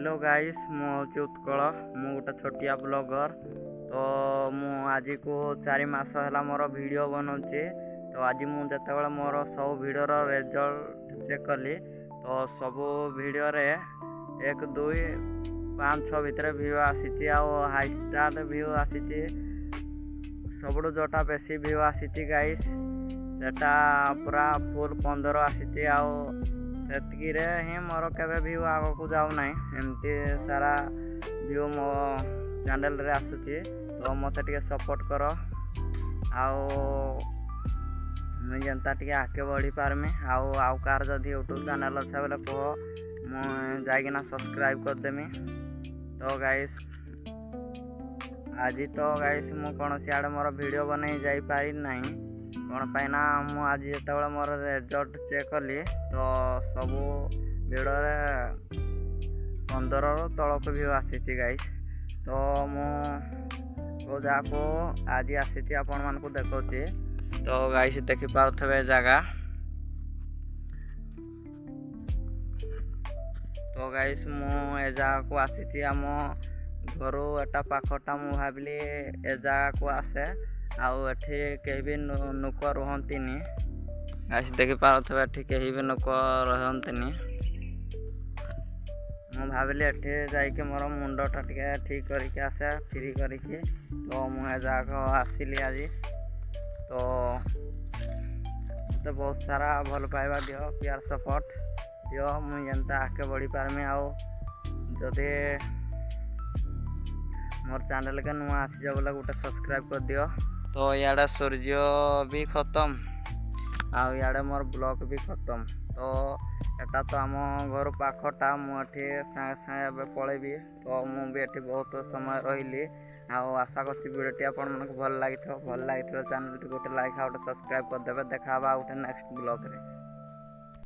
Hello guys मु हूँ उत्कल मु गोटे छोटिया ब्लॉगर। तो मु आज को 4 मास है मोर वीडियो बनाऊे। तो आज मुझे मोर सब वीडियो रिजल्ट चेक कली तो सब वीडियो रे 1 2 5 6 भितर व्यू आसी हाई स्टार व्यू आसी सब जोटा बेसी व्यू आसी गाइस सेटा पूरा फुल 15 आसी सेतकी ही मोर केवे व्यू आग को जाऊ ना एमती सारा व्यू मो चैनल रे आसुची। तो मत टे सपोर्ट कर मुझे जनता टे आगे बढ़ी पारमी आउ कार जदि यूट्यूब चैनल अच्छे बोले कह मुझे सब्सक्राइब करदेमी। तो गाइस आज तो गाइस मु कौन सियाड़े मोर वीडियो बन जाई पारि नहीं कौन पाइना मु आज जो मोर रिजल्ट चेक कली तो सबू वीडियो 15 तलक व्यू आसी गाइस। तो मु जाको आज आसी आपण मान को देखौची। तो गाइस देखि पारथबे जगह। तो गाइस मु ए जगह को आसी आम घर एटा पाखटा मु भाविली ए जगह को आसे आउ एठी कहीं भी नुक रुहंतीनी। गाइस देखि पारथबे एठी कहीं भी नुक रहंतीनी। मु भाविली एठी जाइके मोर मुंडटा टिके ठीक करके आसे फ्री करके। तो मु ए जगह आसिली आज। तो मते बहुत सारा भल पाइबा दियो प्यार सपोर्ट दियो मु जनता आगे बढ़ी पारमी जदि मोर चैनल के नुआ आसी बोले गोटे सब्सक्राइब कर दियो। तो इे सूर्य भी खत्म आड़े मोर ब्लॉक भी खत्म। तो एटा तो आम घर पाखटा मुझे सागे सागे पलैबी। तो मुझे बहुत समय रही आशा करती वीडियोटी आपको भल लगी चैनल गोटे लाइक गोटे सब्सक्राइब करदे। देखा गोटे नेक्स्ट ब्लॉग रे।